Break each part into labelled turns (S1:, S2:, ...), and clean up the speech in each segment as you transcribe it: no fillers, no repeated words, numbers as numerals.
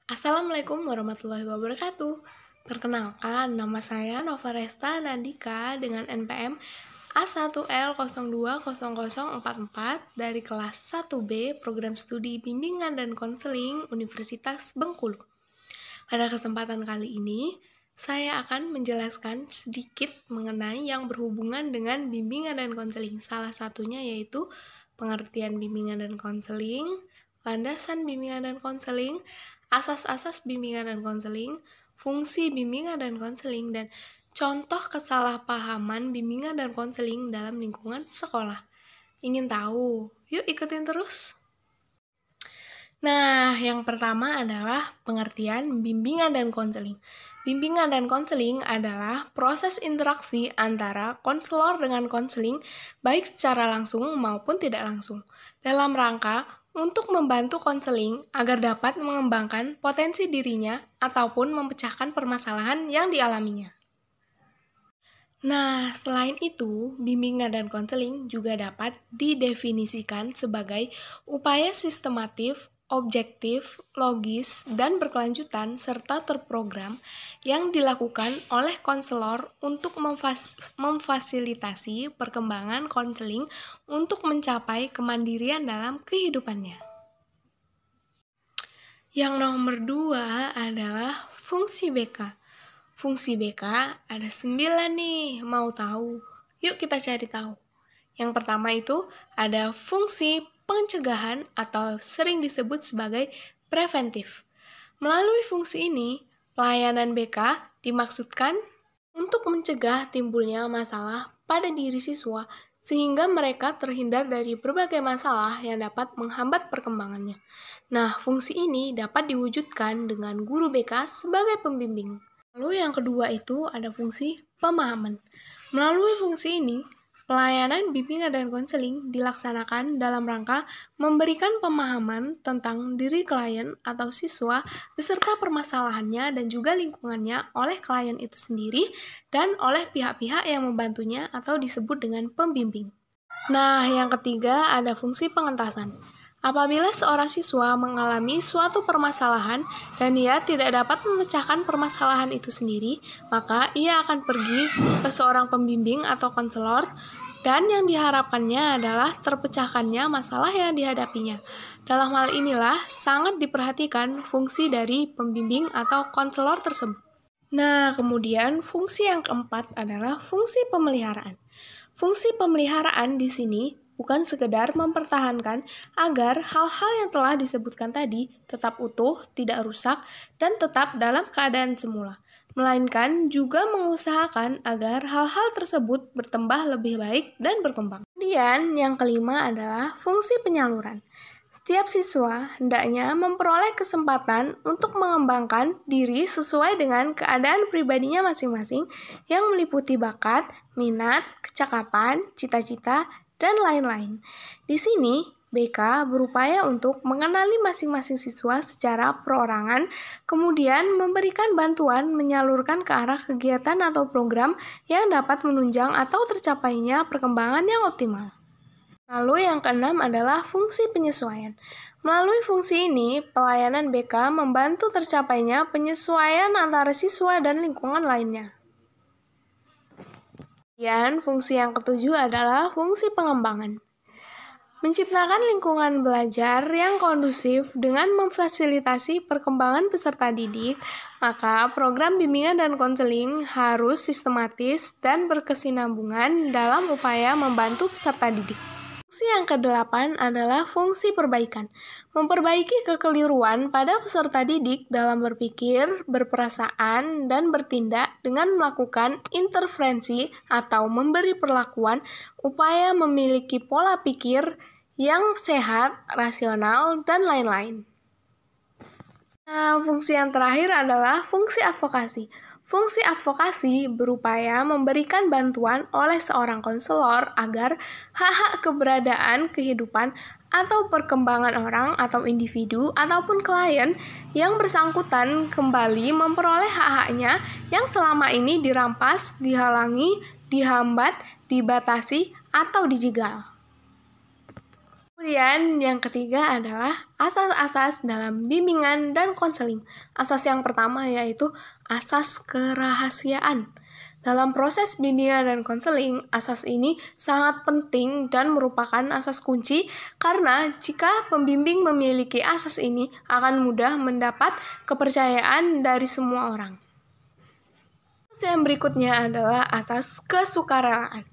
S1: Assalamualaikum warahmatullahi wabarakatuh. Perkenalkan, nama saya Nova Resta Nandika dengan NPM A1L020044 dari kelas 1B Program Studi Bimbingan dan Konseling Universitas Bengkulu. Pada kesempatan kali ini, saya akan menjelaskan sedikit mengenai yang berhubungan dengan bimbingan dan konseling. Salah satunya yaitu pengertian bimbingan dan konseling, landasan bimbingan dan konseling, asas-asas bimbingan dan konseling, fungsi bimbingan dan konseling, dan contoh kesalahpahaman bimbingan dan konseling dalam lingkungan sekolah. Ingin tahu? Yuk ikutin terus! Nah, yang pertama adalah pengertian bimbingan dan konseling. Bimbingan dan konseling adalah proses interaksi antara konselor dengan konseling, baik secara langsung maupun tidak langsung, dalam rangka untuk membantu konseling agar dapat mengembangkan potensi dirinya ataupun memecahkan permasalahan yang dialaminya. Nah, selain itu, bimbingan dan konseling juga dapat didefinisikan sebagai upaya sistematif, objektif, logis, dan berkelanjutan serta terprogram yang dilakukan oleh konselor untuk memfasilitasi perkembangan konseling untuk mencapai kemandirian dalam kehidupannya. Yang nomor 2 adalah fungsi BK. Fungsi BK ada 9 nih, mau tahu? Yuk kita cari tahu. Yang pertama itu ada fungsi pencegahan atau sering disebut sebagai preventif. Melalui fungsi ini, pelayanan BK dimaksudkan untuk mencegah timbulnya masalah pada diri siswa sehingga mereka terhindar dari berbagai masalah yang dapat menghambat perkembangannya. Nah, fungsi ini dapat diwujudkan dengan guru BK sebagai pembimbing. Lalu yang kedua itu ada fungsi pemahaman. Melalui fungsi ini, pelayanan bimbingan dan konseling dilaksanakan dalam rangka memberikan pemahaman tentang diri klien atau siswa beserta permasalahannya dan juga lingkungannya oleh klien itu sendiri dan oleh pihak-pihak yang membantunya atau disebut dengan pembimbing. Nah, yang ketiga ada fungsi pengentasan. Apabila seorang siswa mengalami suatu permasalahan dan ia tidak dapat memecahkan permasalahan itu sendiri, maka ia akan pergi ke seorang pembimbing atau konselor dan yang diharapkannya adalah terpecahkannya masalah yang dihadapinya. Dalam hal inilah sangat diperhatikan fungsi dari pembimbing atau konselor tersebut. Nah, kemudian fungsi yang keempat adalah fungsi pemeliharaan. Fungsi pemeliharaan di sini bukan sekedar mempertahankan agar hal-hal yang telah disebutkan tadi tetap utuh, tidak rusak, dan tetap dalam keadaan semula, melainkan juga mengusahakan agar hal-hal tersebut bertambah lebih baik dan berkembang. Kemudian yang kelima adalah fungsi penyaluran. Setiap siswa hendaknya memperoleh kesempatan untuk mengembangkan diri sesuai dengan keadaan pribadinya masing-masing yang meliputi bakat, minat, kecakapan, cita-cita, dan lain-lain. Di sini, BK berupaya untuk mengenali masing-masing siswa secara perorangan, kemudian memberikan bantuan menyalurkan ke arah kegiatan atau program yang dapat menunjang atau tercapainya perkembangan yang optimal. Lalu yang keenam adalah fungsi penyesuaian. Melalui fungsi ini, pelayanan BK membantu tercapainya penyesuaian antara siswa dan lingkungan lainnya. Dan fungsi yang ketujuh adalah fungsi pengembangan. Menciptakan lingkungan belajar yang kondusif dengan memfasilitasi perkembangan peserta didik, maka program bimbingan dan konseling harus sistematis dan berkesinambungan dalam upaya membantu peserta didik. Fungsi yang kedelapan adalah fungsi perbaikan. Memperbaiki kekeliruan pada peserta didik dalam berpikir, berperasaan, dan bertindak dengan melakukan intervensi atau memberi perlakuan, upaya memiliki pola pikir yang sehat, rasional, dan lain-lain. Nah, fungsi yang terakhir adalah fungsi advokasi. Fungsi advokasi berupaya memberikan bantuan oleh seorang konselor agar hak-hak keberadaan kehidupan atau perkembangan orang atau individu ataupun klien yang bersangkutan kembali memperoleh hak-haknya yang selama ini dirampas, dihalangi, dihambat, dibatasi, atau dijegal. Kemudian yang ketiga adalah asas-asas dalam bimbingan dan konseling. Asas yang pertama yaitu asas kerahasiaan. Dalam proses bimbingan dan konseling, asas ini sangat penting dan merupakan asas kunci karena jika pembimbing memiliki asas ini akan mudah mendapat kepercayaan dari semua orang. Asas yang berikutnya adalah asas kesukarelaan.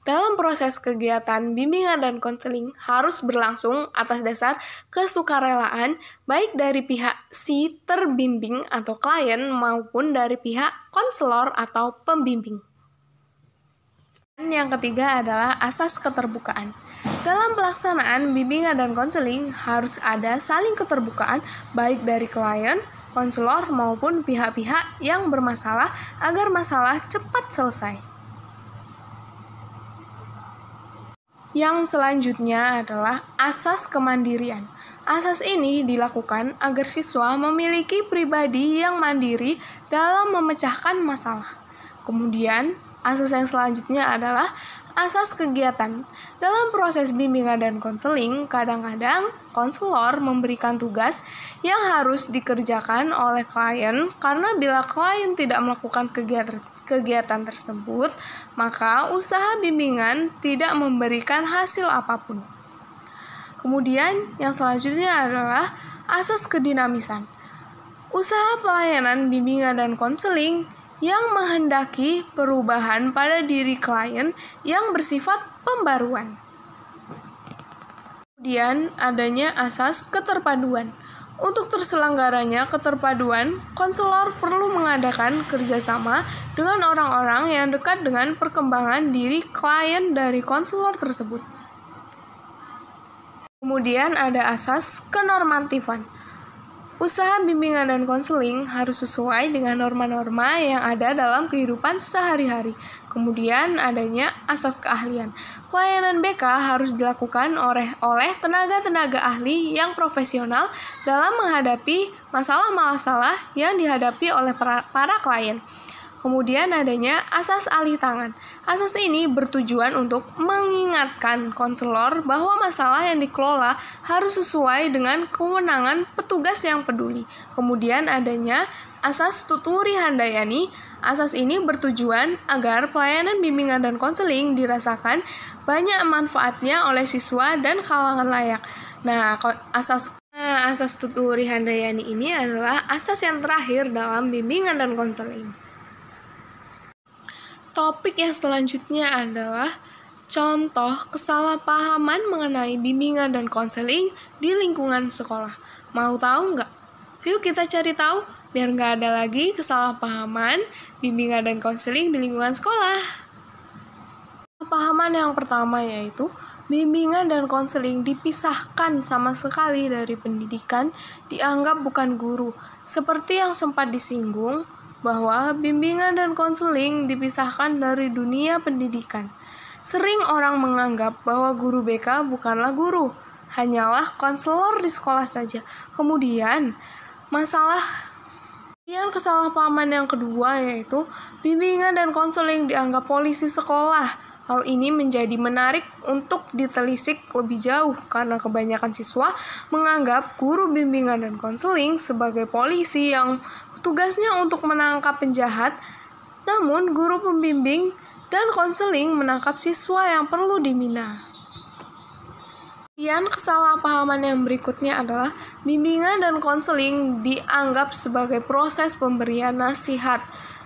S1: Dalam proses kegiatan bimbingan dan konseling harus berlangsung atas dasar kesukarelaan baik dari pihak si terbimbing atau klien maupun dari pihak konselor atau pembimbing. Dan yang ketiga adalah asas keterbukaan. Dalam pelaksanaan bimbingan dan konseling harus ada saling keterbukaan baik dari klien, konselor maupun pihak-pihak yang bermasalah agar masalah cepat selesai. Yang selanjutnya adalah asas kemandirian. Asas ini dilakukan agar siswa memiliki pribadi yang mandiri dalam memecahkan masalah. Kemudian, asas yang selanjutnya adalah asas kegiatan. Dalam proses bimbingan dan konseling, kadang-kadang konselor memberikan tugas yang harus dikerjakan oleh klien karena bila klien tidak melakukan kegiatan tersebut, maka usaha bimbingan tidak memberikan hasil apapun. Kemudian yang selanjutnya adalah asas kedinamisan. Usaha pelayanan bimbingan dan konseling yang menghendaki perubahan pada diri klien yang bersifat pembaruan. Kemudian adanya asas keterpaduan. Untuk terselenggaranya keterpaduan, konselor perlu mengadakan kerjasama dengan orang-orang yang dekat dengan perkembangan diri klien dari konselor tersebut. Kemudian ada asas kenormatifan. Usaha bimbingan dan konseling harus sesuai dengan norma-norma yang ada dalam kehidupan sehari-hari. Kemudian adanya asas keahlian. Pelayanan BK harus dilakukan oleh tenaga-tenaga ahli yang profesional dalam menghadapi masalah-masalah yang dihadapi oleh para klien. Kemudian adanya asas alih tangan. Asas ini bertujuan untuk mengingatkan konselor bahwa masalah yang dikelola harus sesuai dengan kewenangan petugas yang peduli. Kemudian adanya asas tuturi handayani. Asas ini bertujuan agar pelayanan bimbingan dan konseling dirasakan banyak manfaatnya oleh siswa dan kalangan layak. Asas tuturi handayani ini adalah asas yang terakhir dalam bimbingan dan konseling. Topik yang selanjutnya adalah contoh kesalahpahaman mengenai bimbingan dan konseling di lingkungan sekolah. Mau tahu nggak? Yuk kita cari tahu, biar nggak ada lagi kesalahpahaman bimbingan dan konseling di lingkungan sekolah. Kesalahpahaman yang pertama yaitu bimbingan dan konseling dipisahkan sama sekali dari pendidikan, dianggap bukan guru. Seperti yang sempat disinggung, bahwa bimbingan dan konseling dipisahkan dari dunia pendidikan. Sering orang menganggap bahwa guru BK bukanlah guru, hanyalah konselor di sekolah saja. Kemudian kesalahpahaman yang kedua yaitu bimbingan dan konseling dianggap polisi sekolah. Hal ini menjadi menarik untuk ditelisik lebih jauh karena kebanyakan siswa menganggap guru bimbingan dan konseling sebagai polisi yang tugasnya untuk menangkap penjahat, namun guru pembimbing dan konseling menangkap siswa yang perlu dibina. Kemudian kesalahpahaman yang berikutnya adalah bimbingan dan konseling dianggap sebagai proses pemberian nasihat.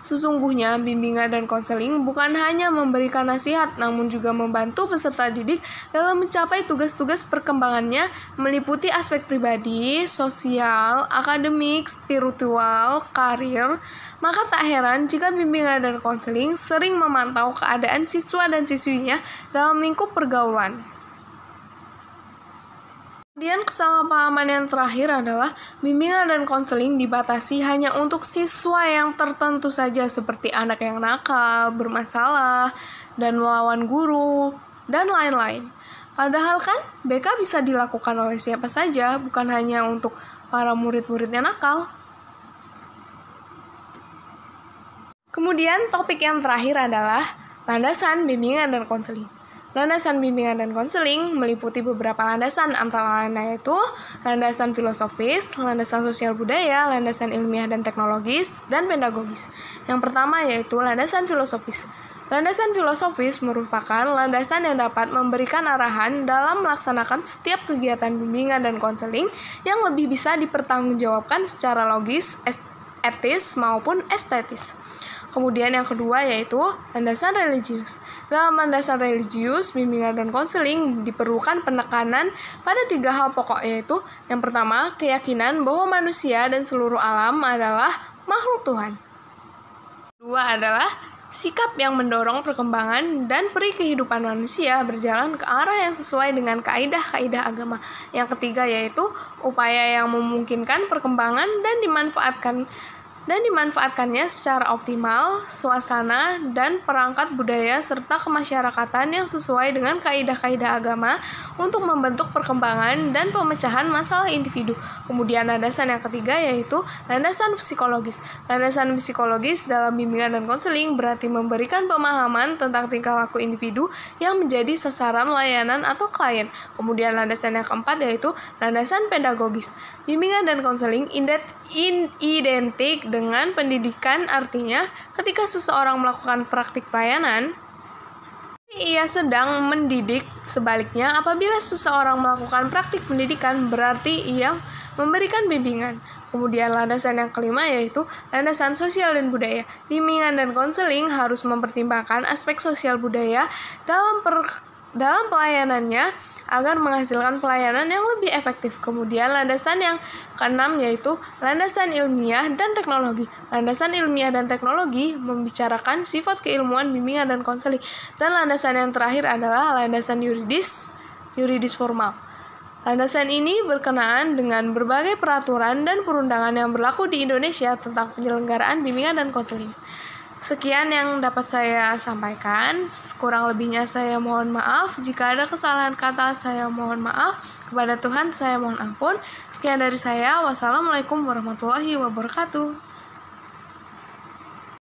S1: Sesungguhnya bimbingan dan konseling bukan hanya memberikan nasihat, namun juga membantu peserta didik dalam mencapai tugas-tugas perkembangannya meliputi aspek pribadi, sosial, akademik, spiritual, karir. Maka tak heran jika bimbingan dan konseling sering memantau keadaan siswa dan siswinya dalam lingkup pergaulan. Kemudian kesalahpahaman yang terakhir adalah bimbingan dan konseling dibatasi hanya untuk siswa yang tertentu saja seperti anak yang nakal, bermasalah, dan melawan guru, dan lain-lain. Padahal kan BK bisa dilakukan oleh siapa saja, bukan hanya untuk para murid-murid yang nakal. Kemudian topik yang terakhir adalah landasan bimbingan dan konseling. Landasan bimbingan dan konseling meliputi beberapa landasan, antara lain yaitu landasan filosofis, landasan sosial budaya, landasan ilmiah dan teknologis, dan pedagogis. Yang pertama yaitu landasan filosofis. Landasan filosofis merupakan landasan yang dapat memberikan arahan dalam melaksanakan setiap kegiatan bimbingan dan konseling yang lebih bisa dipertanggungjawabkan secara logis, etis, maupun estetis. Kemudian yang kedua yaitu landasan religius. Dalam landasan religius, bimbingan dan konseling diperlukan penekanan pada 3 hal pokok, yaitu yang pertama, keyakinan bahwa manusia dan seluruh alam adalah makhluk Tuhan. Kedua adalah sikap yang mendorong perkembangan dan peri kehidupan manusia berjalan ke arah yang sesuai dengan kaidah-kaidah agama. Yang ketiga yaitu upaya yang memungkinkan perkembangan dan dimanfaatkannya secara optimal, suasana dan perangkat budaya serta kemasyarakatan yang sesuai dengan kaidah-kaidah agama untuk membentuk perkembangan dan pemecahan masalah individu. Kemudian landasan yang ketiga yaitu landasan psikologis. Landasan psikologis dalam bimbingan dan konseling berarti memberikan pemahaman tentang tingkah laku individu yang menjadi sasaran layanan atau klien. Kemudian landasan yang keempat yaitu landasan pedagogis. Bimbingan dan konseling identik dengan pendidikan, artinya ketika seseorang melakukan praktik pelayanan, ia sedang mendidik. Sebaliknya, apabila seseorang melakukan praktik pendidikan, berarti ia memberikan bimbingan. Kemudian landasan yang kelima yaitu landasan sosial dan budaya. Bimbingan dan konseling harus mempertimbangkan aspek sosial budaya dalam pelayanannya agar menghasilkan pelayanan yang lebih efektif. Kemudian landasan yang keenam yaitu landasan ilmiah dan teknologi. Landasan ilmiah dan teknologi membicarakan sifat keilmuan bimbingan dan konseling. Dan landasan yang terakhir adalah landasan yuridis formal. Landasan ini berkenaan dengan berbagai peraturan dan perundangan yang berlaku di Indonesia tentang penyelenggaraan bimbingan dan konseling. Sekian yang dapat saya sampaikan. Kurang lebihnya saya mohon maaf. Jika ada kesalahan kata, saya mohon maaf. Kepada Tuhan saya mohon ampun. Sekian dari saya. Wassalamualaikum warahmatullahi wabarakatuh.